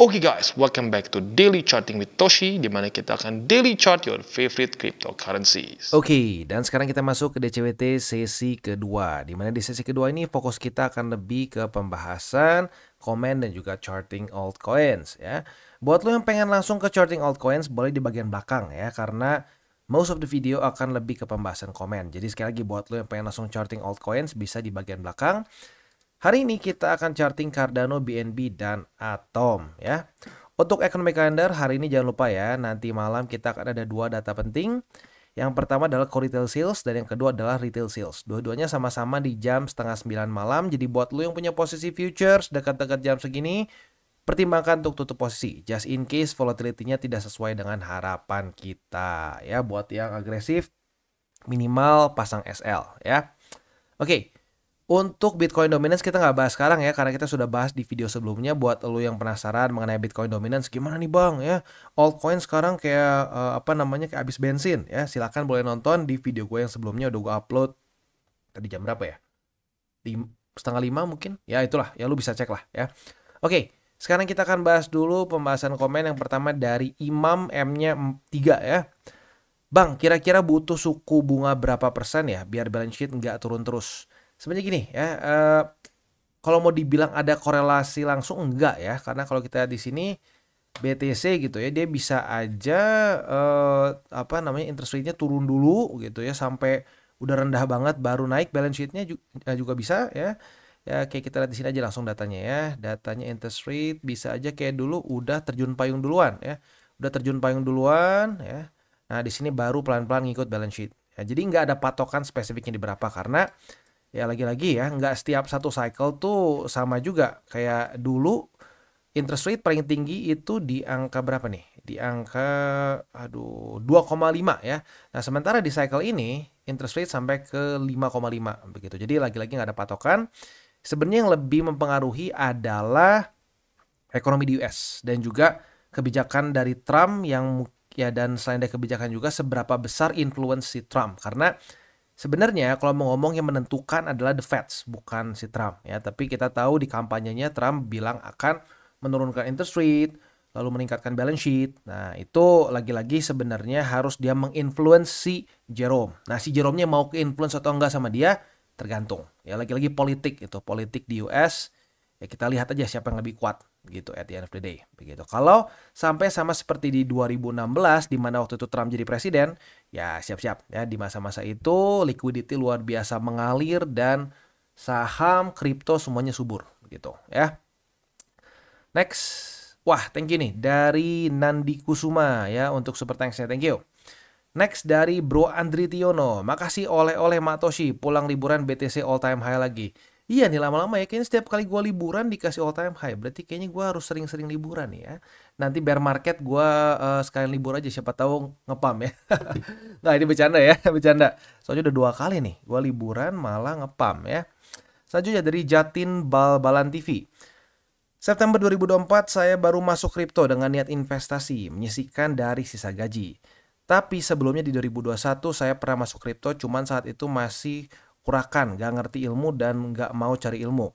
Oke guys, welcome back to Daily Charting with Toshi, di mana kita akan daily chart your favorite cryptocurrencies. Oke, dan sekarang kita masuk ke DCWT sesi kedua, di mana di sesi kedua ini fokus kita akan lebih ke pembahasan, komen, dan juga charting altcoins ya. Buat lo yang pengen langsung ke charting altcoins, boleh di bagian belakang ya, karena most of the video akan lebih ke pembahasan komen. Jadi sekali lagi buat lo yang pengen langsung charting altcoins, bisa di bagian belakang. Hari ini kita akan charting Cardano, BNB, dan Atom ya. Untuk economic calendar hari ini jangan lupa ya, nanti malam kita akan ada dua data penting. Yang pertama adalah core retail sales dan yang kedua adalah retail sales. Dua-duanya sama-sama di jam 8:30 malam. Jadi buat lo yang punya posisi futures dekat-dekat jam segini, pertimbangkan untuk tutup posisi. Just in case volatility-nya tidak sesuai dengan harapan kita ya. Buat yang agresif, minimal pasang SL ya. Oke. Untuk Bitcoin dominance kita nggak bahas sekarang ya, karena kita sudah bahas di video sebelumnya. Buat lo yang penasaran mengenai Bitcoin dominance, gimana nih bang ya, altcoin sekarang kayak kayak habis bensin ya, silakan boleh nonton di video gue yang sebelumnya, udah gue upload tadi jam berapa ya, 4:30 mungkin ya, itulah ya, lo bisa cek lah ya. Oke, sekarang kita akan bahas dulu pembahasan komen. Yang pertama dari Imam M-nya 3 ya. Bang, kira-kira butuh suku bunga berapa persen ya biar balance sheet nggak turun terus? Sebenarnya gini ya, kalau mau dibilang ada korelasi langsung enggak ya, karena kalau kita di sini BTC gitu ya, dia bisa aja interest rate-nya turun dulu gitu ya, sampai udah rendah banget baru naik balance sheet-nya juga bisa ya. Ya kayak kita lihat di sini aja langsung datanya ya. Datanya interest rate bisa aja kayak dulu udah terjun payung duluan ya. Udah terjun payung duluan ya. Nah, di sini baru pelan-pelan ngikut balance sheet. Ya, jadi nggak ada patokan spesifiknya di berapa, karena ya lagi-lagi ya, nggak setiap satu cycle tuh sama juga. Kayak dulu interest rate paling tinggi itu di angka berapa nih? Di angka 2,5 ya. Nah, sementara di cycle ini interest rate sampai ke 5,5 begitu. Jadi lagi-lagi nggak ada patokan. Sebenarnya yang lebih mempengaruhi adalah ekonomi di US dan juga kebijakan dari Trump yang ya, dan selain dari kebijakan juga seberapa besar influence si Trump, karena sebenarnya kalau mau ngomong yang menentukan adalah the Fed, bukan si Trump ya. Tapi kita tahu di kampanyenya Trump bilang akan menurunkan interest rate, lalu meningkatkan balance sheet. Nah, itu lagi-lagi sebenarnya harus dia menginfluence si Jerome. Nah, si Jerome-nya mau ke-influence atau enggak sama dia, tergantung. Ya lagi-lagi politik itu, politik di US. Ya kita lihat aja siapa yang lebih kuat gitu at the end of the day begitu. Kalau sampai sama seperti di 2016 di mana waktu itu Trump jadi presiden, ya siap-siap ya, di masa-masa itu liquidity luar biasa mengalir dan saham, kripto semuanya subur gitu ya. Next. Wah, thank you nih dari Nandi Kusuma ya untuk super thanks-nya, thank you. Next dari Bro Andri Tiono, makasih oleh-oleh Mak Toshi, pulang liburan BTC all time high lagi. Iya nih, lama-lama ya, kayaknya setiap kali gue liburan dikasih all time high. Berarti kayaknya gue harus sering-sering liburan nih ya. Nanti bear market gue sekalian libur aja, siapa tahu ngepam ya. Nah, ini bercanda ya, bercanda. Soalnya udah 2 kali nih gue liburan malah ngepam ya. Selanjutnya dari Jatin Balbalan TV. September 2024 saya baru masuk kripto dengan niat investasi, menyisihkan dari sisa gaji. Tapi sebelumnya di 2021 saya pernah masuk kripto, cuman saat itu masih kurakan, gak ngerti ilmu dan gak mau cari ilmu.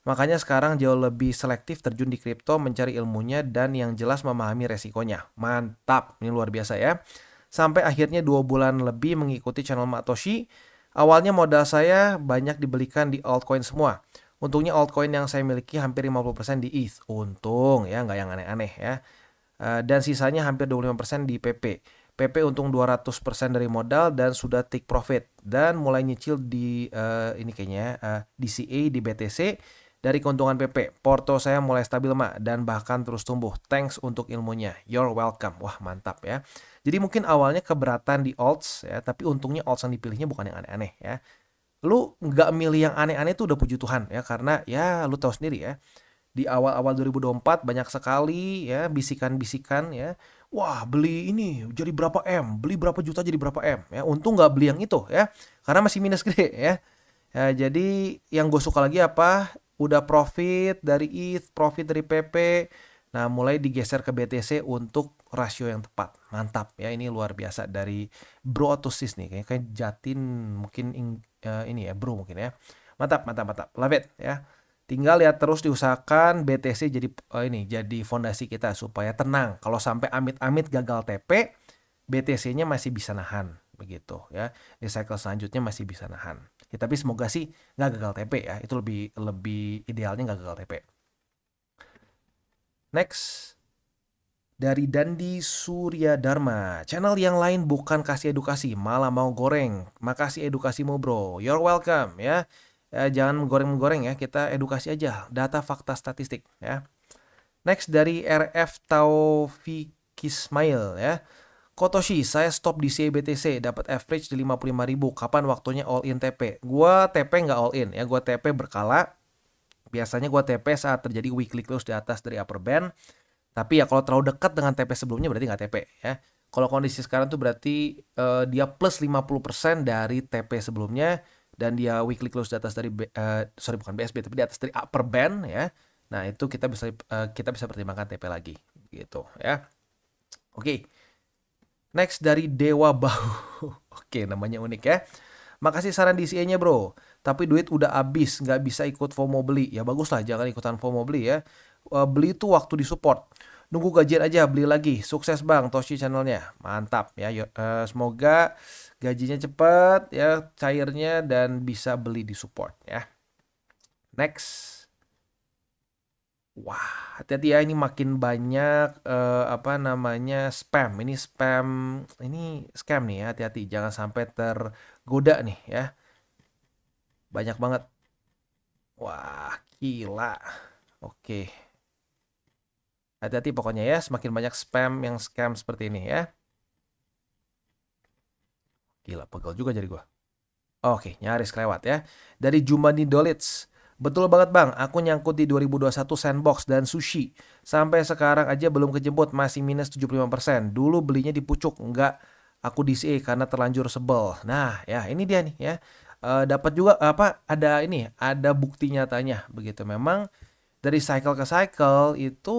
Makanya sekarang jauh lebih selektif terjun di kripto, mencari ilmunya dan yang jelas memahami resikonya. Mantap, ini luar biasa ya. Sampai akhirnya 2 bulan lebih mengikuti channel Mak Toshi. Awalnya modal saya banyak dibelikan di altcoin semua. Untungnya altcoin yang saya miliki hampir 50% di ETH. Untung ya, nggak yang aneh-aneh ya. Dan sisanya hampir 25% di PP. PP untung 200% dari modal dan sudah take profit. Dan mulai nyicil di ini kayaknya DCA di BTC dari keuntungan PP. Porto saya mulai stabil Mak dan bahkan terus tumbuh. Thanks untuk ilmunya. You're welcome. Wah, mantap ya. Jadi mungkin awalnya keberatan di alts ya, tapi untungnya alts yang dipilihnya bukan yang aneh-aneh ya. Lu nggak milih yang aneh-aneh tuh udah puji Tuhan ya, karena ya lu tahu sendiri ya, di awal-awal 2024 banyak sekali ya bisikan-bisikan ya, wah beli ini jadi berapa M, beli berapa juta jadi berapa M ya. Untung nggak beli yang itu ya, karena masih minus gede ya. Ya, jadi yang gue suka lagi apa, udah profit dari ETH, profit dari PP, nah mulai digeser ke BTC untuk rasio yang tepat. Mantap ya, ini luar biasa dari Bro Atusis nih, kayak Jatin mungkin ini ya Bro mungkin ya. Mantap, mantap, mantap, love it ya. Tinggal lihat terus diusahakan BTC jadi fondasi kita supaya tenang. Kalau sampai amit-amit gagal TP, BTC-nya masih bisa nahan begitu ya. Di cycle selanjutnya masih bisa nahan. Ya, tapi semoga sih nggak gagal TP ya. Itu lebih idealnya nggak gagal TP. Next. Dari Dandi Surya Dharma, channel yang lain bukan kasih edukasi, malah mau goreng. Makasih edukasimu bro, you're welcome ya. Jangan menggoreng-menggoreng ya, kita edukasi aja, data, fakta, statistik ya. Next dari RF Taufik Ismail ya. Kotoshi, saya stop di CBTC, dapat average di 55.000. Kapan waktunya all in TP? Gua TP nggak all in ya, gua TP berkala. Biasanya gua TP saat terjadi weekly close di atas dari upper band. Tapi ya kalau terlalu dekat dengan TP sebelumnya berarti nggak TP ya. Kalau kondisi sekarang tuh berarti dia plus 50% dari TP sebelumnya dan dia weekly close di atas dari bukan BSB tapi di atas dari upper band ya. Nah, itu kita bisa pertimbangkan TP lagi gitu ya. Oke. Next dari Dewa Bahu. Oke, namanya unik ya. Makasih saran DCA-nya bro. Tapi duit udah habis, nggak bisa ikut FOMO beli. Ya bagus lah, jangan ikutan FOMO beli ya. Beli itu waktu di support. Nunggu gajian aja, beli lagi. Sukses bang, Toshi channelnya. Mantap ya. Semoga gajinya cepat ya, cairnya dan bisa beli di support ya. Next. Wah, hati-hati ya, ini makin banyak spam. Ini scam nih ya, hati-hati jangan sampai tergoda nih ya. Banyak banget. Wah, gila. Oke. Hati-hati pokoknya ya, semakin banyak spam yang scam seperti ini ya. Gila, pegel juga jadi gua. Oke, nyaris kelewat ya. Dari Jumani Dolits. Betul banget bang, aku nyangkut di 2021 Sandbox dan Sushi. Sampai sekarang aja belum kejemput, masih minus 75%. Dulu belinya di pucuk, enggak aku DCA karena terlanjur sebel. Nah ya ini dia nih ya. Dapat juga ada bukti nyatanya begitu. Memang dari cycle ke cycle itu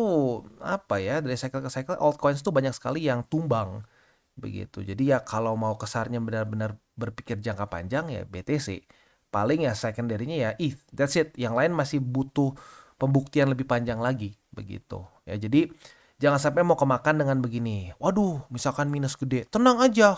dari cycle ke cycle altcoins tuh banyak sekali yang tumbang begitu. Jadi ya kalau mau kesarnya benar-benar berpikir jangka panjang ya BTC. Paling ya secondary-nya ya ETH, that's it. Yang lain masih butuh pembuktian lebih panjang lagi begitu. Ya jadi jangan sampai mau kemakan dengan begini. Waduh, misalkan minus gede. Tenang aja,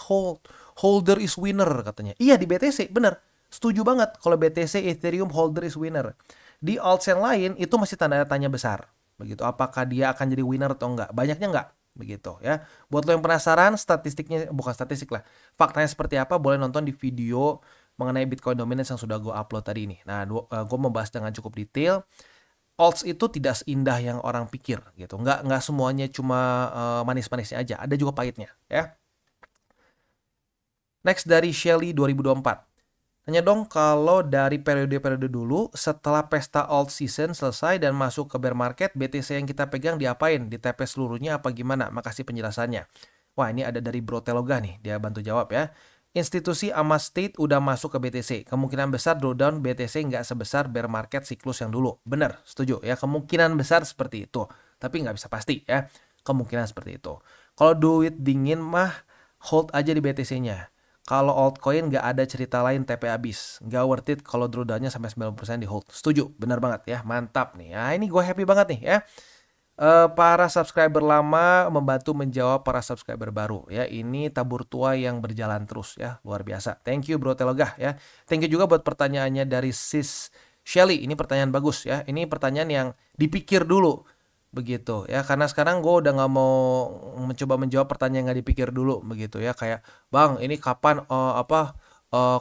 holder is winner katanya. Iya di BTC, bener. Setuju banget kalau BTC Ethereum holder is winner. Di altcoin lain itu masih tanda tanya besar. Begitu. Apakah dia akan jadi winner atau enggak? Banyaknya enggak. Begitu ya. Buat lo yang penasaran statistiknya, bukan statistik lah. Faktanya seperti apa boleh nonton di video mengenai Bitcoin Dominance yang sudah gue upload tadi ini. Nah, gue membahas dengan cukup detail. Alts itu tidak seindah yang orang pikir gitu. Nggak semuanya cuma manis-manisnya aja. Ada juga pahitnya ya. Next dari Shelly 2024. Tanya dong kalau dari periode-periode dulu setelah pesta alt season selesai dan masuk ke bear market, BTC yang kita pegang diapain? Ditp seluruhnya apa gimana? Makasih penjelasannya. Wah, ini ada dari Bro Teloga nih. Dia bantu jawab ya. Institusi Amas State udah masuk ke BTC. Kemungkinan besar drawdown BTC nggak sebesar bear market siklus yang dulu. Bener, setuju ya. Kemungkinan besar seperti itu. Tapi nggak bisa pasti ya. Kemungkinan seperti itu. Kalau duit dingin mah hold aja di BTC-nya. Kalau altcoin nggak ada cerita lain TP habis. Nggak worth it kalau drawdownnya sampai 90% di hold. Setuju, bener banget ya. Mantap nih. Nah ini gue happy banget nih ya. Para subscriber lama membantu menjawab para subscriber baru ya. Ini tabur tua yang berjalan terus ya, luar biasa. Thank you Bro Telogah ya. Thank you juga buat pertanyaannya dari Sis Shelly. Ini pertanyaan bagus ya. Ini pertanyaan yang dipikir dulu begitu ya. Karena sekarang gue udah nggak mau mencoba menjawab pertanyaan yang nggak dipikir dulu begitu ya. Kayak bang ini kapan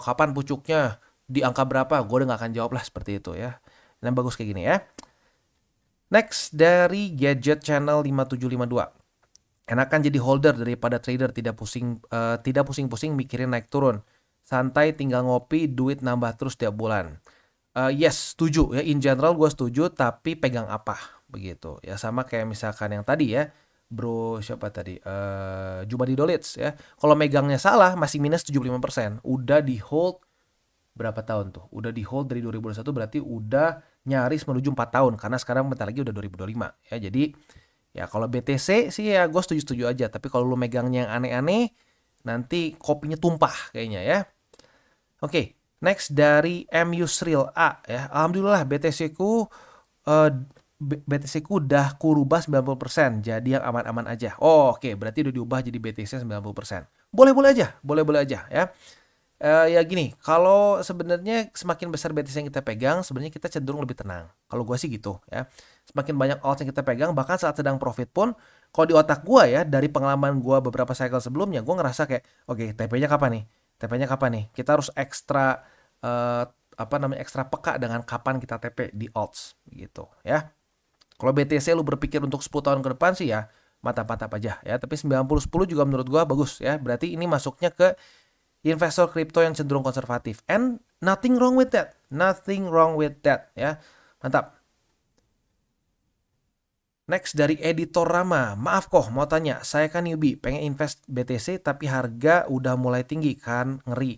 kapan pucuknya di angka berapa? Gue udah nggak akan jawab lah seperti itu ya. Yang bagus kayak gini ya. Next dari Gadget Channel 5752. Enakan jadi holder daripada trader, tidak pusing-pusing mikirin naik turun. Santai tinggal ngopi, duit nambah terus tiap bulan. Yes, setuju ya. In general gue setuju, tapi pegang apa begitu. Ya sama kayak misalkan yang tadi ya. Bro siapa tadi? Jumadi Dolits ya. Kalau megangnya salah masih minus 75%. Udah di hold berapa tahun tuh? Udah di hold dari 2021 berarti udah nyaris menuju 4 tahun karena sekarang bentar lagi udah 2025 ya. Jadi ya kalau BTC sih ya gue setuju aja, tapi kalau lu megangnya yang aneh-aneh nanti kopinya tumpah kayaknya ya. Oke, Next dari MU Sril A ya. Alhamdulillah BTC ku udah kurubah 90%, jadi yang aman-aman aja. Oh, oke, berarti udah diubah jadi BTC 90%. Boleh-boleh aja ya. Ya gini, kalau sebenarnya semakin besar BTC yang kita pegang, sebenarnya kita cenderung lebih tenang. Kalau gue sih gitu ya. Semakin banyak alt yang kita pegang, bahkan saat sedang profit pun, kalau di otak gue ya, dari pengalaman gue beberapa cycle sebelumnya, gue ngerasa kayak, oke, TP-nya kapan nih? TP-nya kapan nih? Kita harus ekstra ekstra peka dengan kapan kita TP di alts gitu ya. Kalau BTC lu berpikir untuk 10 tahun ke depan sih ya mantap-mantap aja ya. Tapi 90-10 juga menurut gua bagus ya. Berarti ini masuknya ke investor kripto yang cenderung konservatif. And nothing wrong with that. Nothing wrong with that ya. Mantap. Next dari editor Rama. Maaf kok mau tanya. Saya kan newbie. Pengen invest BTC tapi harga udah mulai tinggi kan. Ngeri.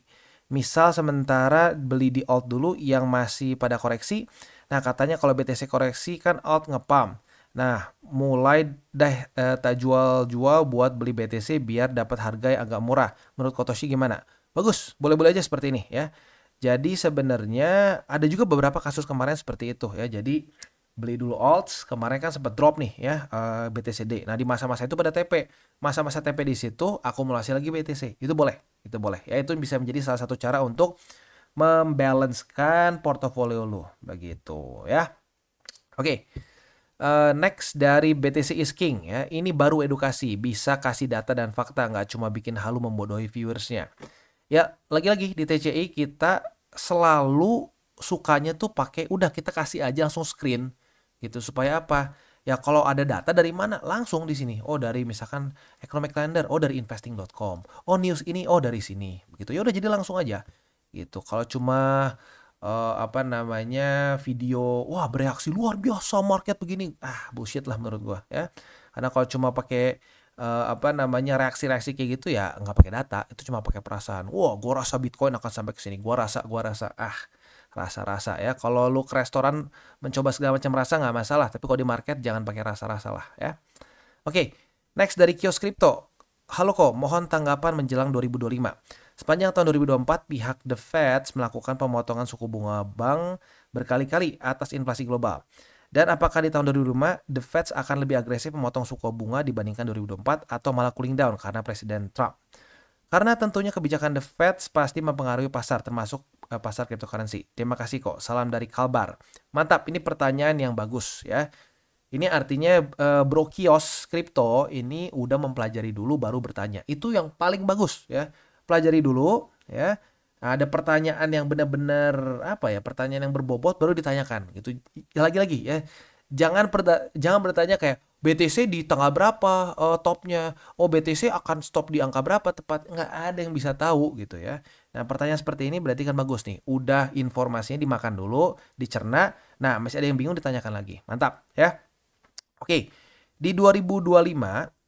Misal sementara beli di alt dulu yang masih pada koreksi. Nah katanya kalau BTC koreksi kan alt ngepump. Nah mulai tak jual-jual buat beli BTC biar dapat harga yang agak murah. Menurut Kotoshi gimana? Bagus, boleh-boleh aja seperti ini ya. Jadi sebenarnya ada juga beberapa kasus kemarin seperti itu ya. Jadi beli dulu alts, kemarin kan sempat drop nih ya BTCD. Nah di masa-masa itu pada TP, masa-masa TP di situ akumulasi lagi BTC, itu boleh ya. Itu bisa menjadi salah satu cara untuk membalancekan portofolio lu begitu ya. Oke. Next dari BTC is King ya. Ini baru edukasi, bisa kasih data dan fakta, nggak cuma bikin halu membodohi viewersnya. Ya lagi-lagi di TCI kita selalu sukanya tuh pakai udah kita kasih aja langsung screen gitu supaya apa? Ya kalau ada data dari mana langsung di sini. Oh dari misalkan Economic Calendar, oh dari investing.com. Oh news ini oh dari sini. Begitu. Ya udah jadi langsung aja. Gitu. Kalau cuma video wah bereaksi luar biasa market begini. Bullshit lah menurut gua ya. Karena kalau cuma pakai reaksi-reaksi kayak gitu ya nggak pakai data, itu cuma pakai perasaan. Wah, gua rasa Bitcoin akan sampai ke sini. Gua rasa rasa-rasa ya. Kalau lu ke restoran mencoba segala macam rasa nggak masalah, tapi kalau di market jangan pakai rasa-rasa lah ya. Oke, next dari Kios Crypto. Halo kok, mohon tanggapan menjelang 2025. Sepanjang tahun 2024, pihak The Fed melakukan pemotongan suku bunga bank berkali-kali atas inflasi global. Dan apakah di tahun 2025 The Fed akan lebih agresif memotong suku bunga dibandingkan 2024 atau malah cooling down karena Presiden Trump? Karena tentunya kebijakan The Fed pasti mempengaruhi pasar, termasuk pasar cryptocurrency. Terima kasih kok. Salam dari Kalbar. Mantap, ini pertanyaan yang bagus ya. Ini artinya Bro Kios Crypto ini udah mempelajari dulu baru bertanya. Itu yang paling bagus ya. Pelajari dulu ya. Nah, ada pertanyaan yang benar-benar pertanyaan yang berbobot baru ditanyakan gitu. Lagi-lagi ya. Jangan bertanya kayak BTC di tanggal berapa topnya. Oh BTC akan stop di angka berapa tepat. Nggak ada yang bisa tahu gitu ya. Nah pertanyaan seperti ini berarti kan bagus nih. Udah informasinya dimakan dulu, dicerna. Nah masih ada yang bingung ditanyakan lagi. Mantap ya. Oke, di 2025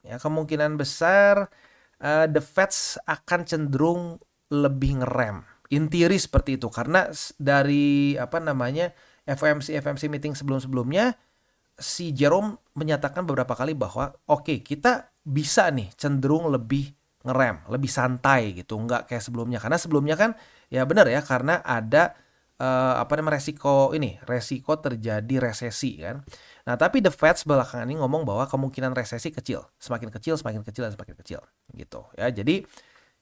ya kemungkinan besar The Fed akan cenderung lebih ngerem. In theory seperti itu karena dari FOMC meeting sebelum-sebelumnya si Jerome menyatakan beberapa kali bahwa kita bisa nih cenderung lebih ngerem, lebih santai gitu, nggak kayak sebelumnya. Karena sebelumnya kan ya benar ya karena ada resiko terjadi resesi kan. Nah, tapi The Fed belakangan ini ngomong bahwa kemungkinan resesi kecil, semakin kecil gitu ya. Jadi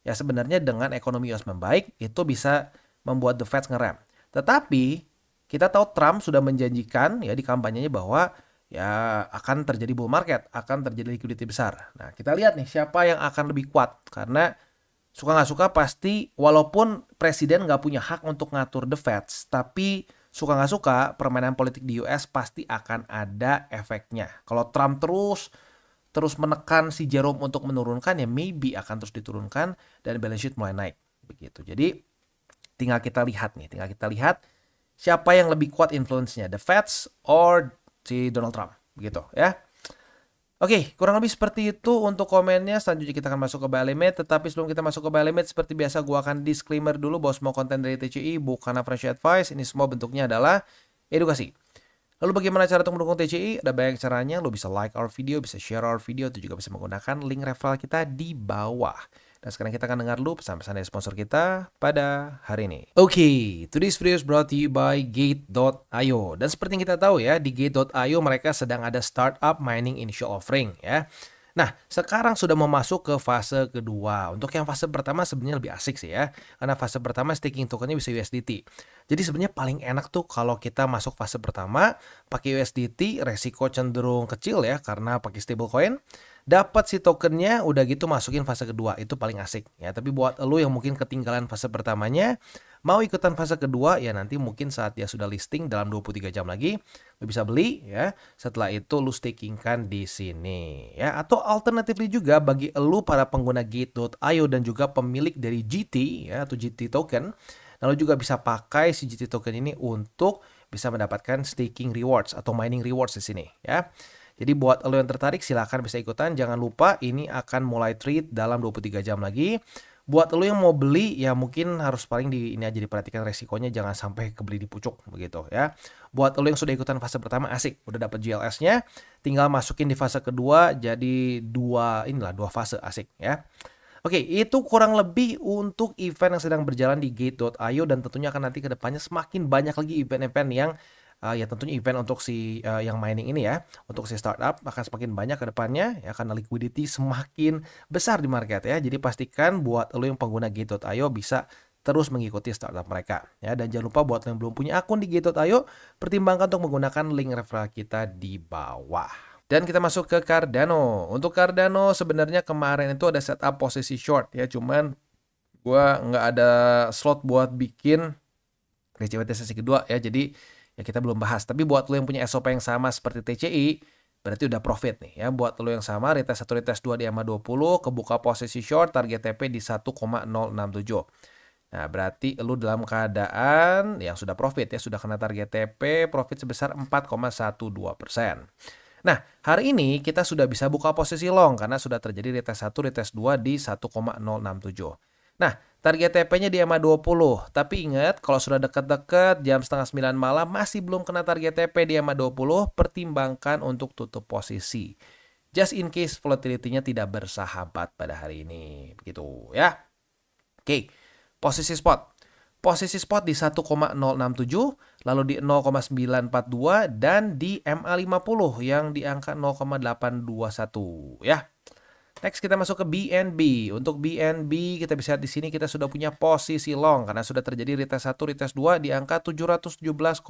ya sebenarnya dengan ekonomi US membaik itu bisa membuat The Fed ngerem. Tetapi kita tahu Trump sudah menjanjikan ya di kampanyenya bahwa ya akan terjadi bull market, akan terjadi liquidity besar. Nah, kita lihat nih siapa yang akan lebih kuat karena suka nggak suka pasti walaupun presiden nggak punya hak untuk ngatur The Fed, tapi suka nggak suka permainan politik di US pasti akan ada efeknya. Kalau Trump terus menekan si Jerome untuk menurunkan ya maybe akan terus diturunkan dan balance sheet mulai naik begitu. Jadi tinggal kita lihat siapa yang lebih kuat influence-nya, The Fed or si Donald Trump begitu ya. Oke, kurang lebih seperti itu untuk komennya. Selanjutnya kita akan masuk ke buy limit. Tetapi sebelum kita masuk ke buy limit, seperti biasa gue akan disclaimer dulu bahwa semua konten dari TCI bukan financial advice. Ini semua bentuknya adalah edukasi. Lalu bagaimana cara untuk mendukung TCI? Ada banyak caranya. Lo bisa like our video, bisa share our video, atau juga bisa menggunakan link referral kita di bawah. Dan sekarang kita akan dengar dulu pesan-pesan dari sponsor kita pada hari ini. Oke, today's video is brought to you by Gate.io. Dan seperti yang kita tahu ya, di Gate.io mereka sedang ada startup mining initial offering ya. Nah, sekarang sudah mau masuk ke fase kedua. Untuk yang fase pertama sebenarnya lebih asik sih ya. Karena fase pertama staking tokennya bisa USDT. Jadi sebenarnya paling enak tuh kalau kita masuk fase pertama pakai USDT, resiko cenderung kecil ya karena pakai stablecoin. Dapat si tokennya, udah gitu masukin fase kedua, itu paling asik ya. Tapi buat lo yang mungkin ketinggalan fase pertamanya, mau ikutan fase kedua ya nanti mungkin saat dia sudah listing dalam 23 jam lagi, lo bisa beli ya. Setelah itu lo stakingkan di sini ya. Atau alternatifly juga bagi lo para pengguna Gate.io dan juga pemilik dari GT ya atau GT token, lalu juga bisa pakai si GT token ini untuk bisa mendapatkan staking rewards atau mining rewards di sini ya. Jadi buat lo yang tertarik silahkan bisa ikutan. Jangan lupa ini akan mulai trade dalam 23 jam lagi. Buat lo yang mau beli ya mungkin harus paling ini aja diperhatikan resikonya jangan sampai kebeli di pucuk begitu ya. Buat lo yang sudah ikutan fase pertama asik, udah dapat GLS-nya, tinggal masukin di fase kedua jadi dua fase asik ya. Oke, itu kurang lebih untuk event yang sedang berjalan di Gate.io dan tentunya akan nanti ke depannya semakin banyak lagi event-event yang ya tentunya event untuk si yang mining ini ya, untuk si startup akan semakin banyak ke depannya ya karena liquidity semakin besar di market ya. Jadi pastikan buat lo yang pengguna Gate.io bisa terus mengikuti startup mereka ya. Dan jangan lupa buat lo yang belum punya akun di Gate.io, pertimbangkan untuk menggunakan link referral kita di bawah. Dan kita masuk ke Cardano. Untuk Cardano sebenarnya kemarin itu ada setup posisi short ya, cuman gua nggak ada slot buat bikin DCWT sesi kedua ya, jadi ya kita belum bahas. Tapi buat lo yang punya SOP yang sama seperti TCI, berarti udah profit nih ya. Buat lo yang sama, retest 1, retest 2 di EMA 20, kebuka posisi short, target TP di 1,067. Nah, berarti lo dalam keadaan yang sudah profit ya, sudah kena target TP, profit sebesar 4,12%. Nah, hari ini kita sudah bisa buka posisi long karena sudah terjadi retest 1, retest 2 di 1,067. Nah, target TP-nya di EMA 20. Tapi ingat, kalau sudah dekat-dekat jam setengah 9 malam masih belum kena target TP di EMA 20, pertimbangkan untuk tutup posisi. Just in case volatility-nya tidak bersahabat pada hari ini. Begitu ya. Oke, posisi spot. Posisi spot di 1,067, lalu di 0,942 dan di MA 50 yang di angka 0,821 ya. Next kita masuk ke BNB. Untuk BNB kita bisa lihat di sini kita sudah punya posisi long karena sudah terjadi retest 1, retest 2 di angka 717,5.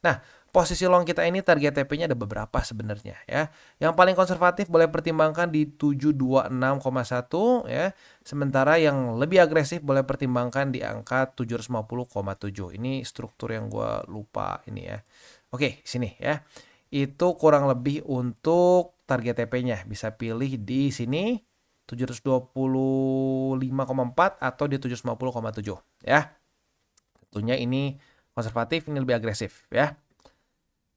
Nah, posisi long kita ini target TP-nya ada beberapa sebenarnya ya. Yang paling konservatif boleh pertimbangkan di 726,1 ya. Sementara yang lebih agresif boleh pertimbangkan di angka 750,7. Ini struktur yang gue lupa ini ya. Oke, sini ya. Itu kurang lebih untuk target TP-nya. Bisa pilih di sini 725,4 atau di 750,7 ya. Tentunya ini konservatif, ini lebih agresif ya.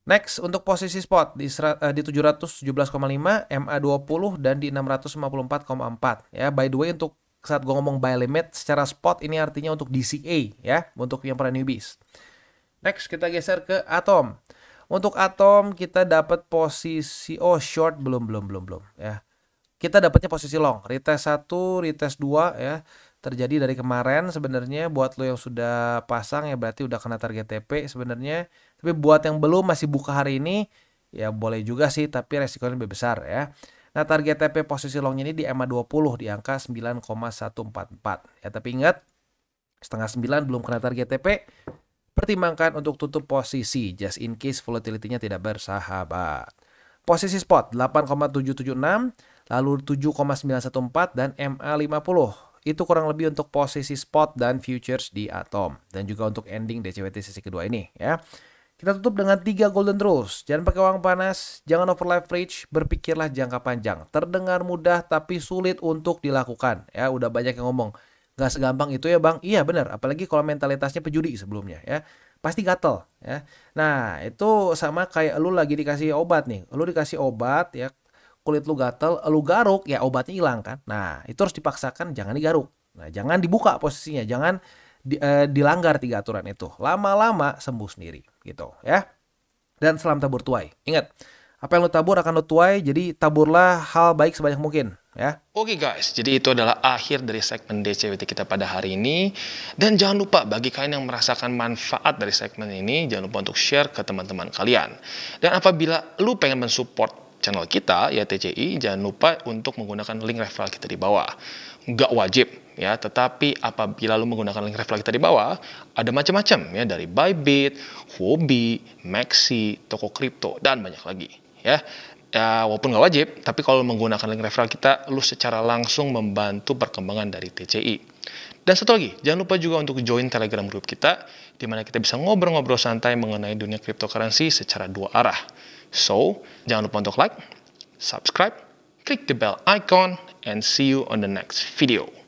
Next untuk posisi spot di 717,5, MA 20 dan di 654,4 ya. By the way untuk saat gue ngomong buy limit secara spot ini artinya untuk DCA ya, untuk yang para newbies. Next kita geser ke Atom. Untuk Atom kita dapat posisi short belum ya. Kita dapatnya posisi long, retest 1, retest 2 ya. Terjadi dari kemarin sebenarnya. Buat lo yang sudah pasang ya berarti udah kena target TP sebenarnya. Tapi buat yang belum masih buka hari ini ya boleh juga sih, tapi resikonya lebih besar ya. Nah, target TP posisi longnya ini di EMA 20 di angka 9,144 ya. Tapi ingat, setengah 9 belum kena target TP. Pertimbangkan untuk tutup posisi just in case volatility-nya tidak bersahabat. Posisi spot 8,776, lalu 7,914 dan MA 50. Itu kurang lebih untuk posisi spot dan futures di Atom. Dan juga untuk ending DCWT sesi kedua ini ya. Kita tutup dengan 3 golden rules. Jangan pakai uang panas, jangan over leverage, berpikirlah jangka panjang. Terdengar mudah tapi sulit untuk dilakukan ya. Udah banyak yang ngomong, gak segampang itu ya bang. Iya benar, apalagi kalau mentalitasnya pejudi sebelumnya ya. Pasti gatel ya. Nah itu sama kayak lu lagi dikasih obat nih. Lu dikasih obat ya, kulit lu gatel, lu garuk ya obatnya hilang kan. Nah itu harus dipaksakan, jangan digaruk. Nah jangan dibuka posisinya, jangan dilanggar 3 aturan itu. Lama-lama sembuh sendiri gitu ya. Dan salam tabur tuai. Ingat, apa yang lu tabur akan lu tuai, jadi taburlah hal baik sebanyak mungkin. ya. Oke guys, jadi itu adalah akhir dari segmen DCWT kita pada hari ini. Dan jangan lupa bagi kalian yang merasakan manfaat dari segmen ini, jangan lupa untuk share ke teman-teman kalian. Dan apabila lu pengen mensupport channel kita, ya TCI, jangan lupa untuk menggunakan link referral kita di bawah. Nggak wajib, ya, tetapi apabila lu menggunakan link referral kita di bawah, ada macam-macam, ya, dari Bybit, Huobi, Maxi, toko kripto, dan banyak lagi, ya. Ya, walaupun nggak wajib, tapi kalau menggunakan link referral kita, lu secara langsung membantu perkembangan dari TCI. Dan satu lagi, jangan lupa juga untuk join Telegram group kita, di mana kita bisa ngobrol-ngobrol santai mengenai dunia cryptocurrency secara dua arah. So, jangan lupa untuk like, subscribe, click the bell icon, and see you on the next video.